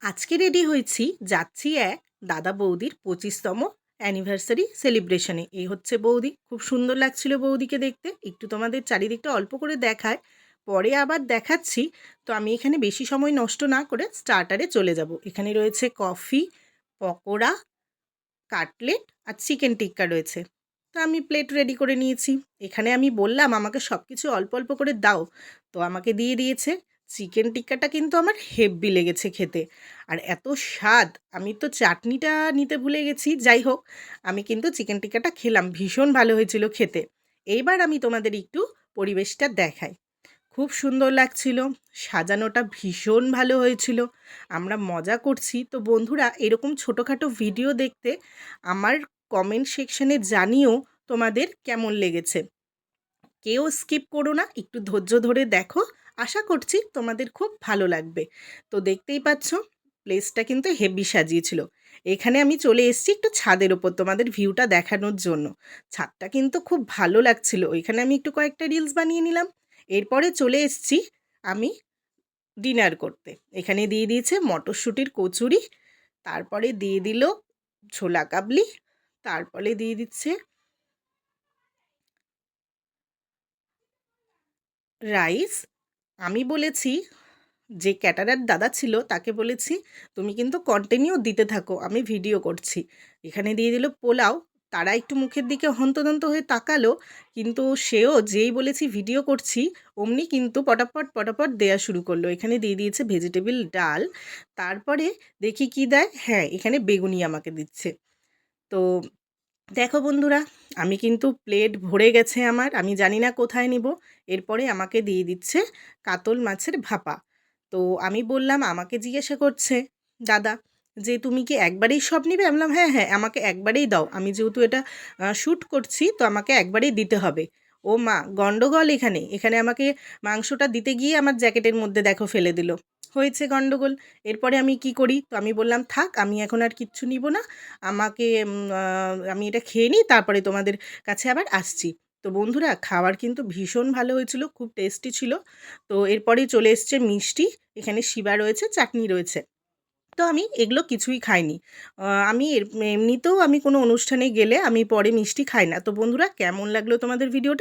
আজকে রেডি হয়েছি, যাচ্ছি এক দাদা বৌদির 25তম অ্যানিভার্সারি সেলিব্রেশনে। এই হচ্ছে বৌদি, খুব সুন্দর লাগছিল বৌদিকে দেখতে। একটু তোমাদের চারিদিকটা অল্প করে দেখায়, পরে আবার দেখাচ্ছি। তো আমি এখানে বেশি সময় নষ্ট না করে স্টার্টারে চলে যাব। এখানে রয়েছে কফি, পকোড়া, কাটলেট আর চিকেন টিক্কা রয়েছে। তো আমি প্লেট রেডি করে নিয়েছি। এখানে আমি বললাম আমাকে সব কিছু অল্প অল্প করে দাও, তো আমাকে দিয়ে দিয়েছে। চিকেন টিক্কাটা কিন্তু আমার হেব্বি লেগেছে খেতে, আর এত স্বাদ। আমি তো চাটনিটা নিতে ভুলে গেছি, যাই হোক আমি কিন্তু চিকেন টিক্কাটা খেলাম, ভীষণ ভালো হয়েছিল খেতে। এইবার আমি তোমাদের একটু পরিবেশটা দেখাই। খুব সুন্দর লাগছিল, সাজানোটা ভীষণ ভালো হয়েছিল, আমরা মজা করছি। তো বন্ধুরা, এরকম ছোটোখাটো ভিডিও দেখতে আমার কমেন্ট সেকশনে জানিও তোমাদের কেমন লেগেছে। কেউ স্কিপ করো না, একটু ধৈর্য ধরে দেখো, আশা করছি তোমাদের খুব ভালো লাগবে। তো দেখতেই পাচ্ছ প্লেসটা কিন্তু হেভি সাজিয়েছিল। এখানে আমি চলে এসেছি একটু ছাদের ওপর তোমাদের ভিউটা দেখানোর জন্য। ছাদটা কিন্তু খুব ভালো লাগছিল, ওইখানে আমি একটু কয়েকটা রিলস বানিয়ে নিলাম। এরপরে চলে এসেছি আমি ডিনার করতে। এখানে দিয়ে দিয়েছে মটরশুঁটির কচুরি, তারপরে দিয়ে দিল ছোলা কাবলি, তারপরে দিয়ে দিচ্ছে রাইস। আমি বলেছি, যে ক্যাটারার দাদা ছিল তাকে বলেছি তুমি কিন্তু কন্টিনিউ দিতে থাকো, আমি ভিডিও করছি। এখানে দিয়ে দিল পোলাও। তারা একটু মুখের দিকে হন্তদন্ত হয়ে তাকালো, কিন্তু সেও যেই বলেছি ভিডিও করছি অমনি কিন্তু পটাপট পটাপট দেয়া শুরু করলো। এখানে দিয়ে দিয়েছে ভেজিটেবল ডাল, তারপরে দেখি কি দেয়, হ্যাঁ এখানে বেগুনি আমাকে দিচ্ছে। তো দেখো বন্ধুরা, আমি কিন্তু প্লেট ভরে গেছে আমার, আমি জানি না কোথায় নিব। এরপরে আমাকে দিয়ে দিচ্ছে কাতল মাছের ভাপা। তো আমি বললাম, আমাকে জিজ্ঞাসা করছে দাদা যে তুমি কি একবারেই সব নিবে? আমি বললাম হ্যাঁ হ্যাঁ, আমাকে একবারেই দাও, আমি যেহেতু এটা শ্যুট করছি তো আমাকে একবারেই দিতে হবে। ও মা, গন্ডগোল এখানে। এখানে আমাকে মাংসটা দিতে গিয়ে আমার জ্যাকেটের মধ্যে দেখো ফেলে দিল, হয়েছে গন্ডগোল। এরপরে আমি কি করি, তো আমি বললাম থাক, আমি এখন আর কিচ্ছু নিব না, আমাকে আমি এটা খেয়ে নিই, তারপরে তোমাদের কাছে আবার আসছি। তো বন্ধুরা, খাবার কিন্তু ভীষণ ভালো হয়েছিল, খুব টেস্টি ছিল। তো এরপরেই চলে এসছে মিষ্টি। এখানে শিবা রয়েছে, চাটনি রয়েছে। তো আমি এগুলো কিছুই খাইনি। আমি এমনিতেও আমি কোনো অনুষ্ঠানে গেলে আমি পরে মিষ্টি খাই না। তো বন্ধুরা, কেমন লাগলো তোমাদের ভিডিওটা?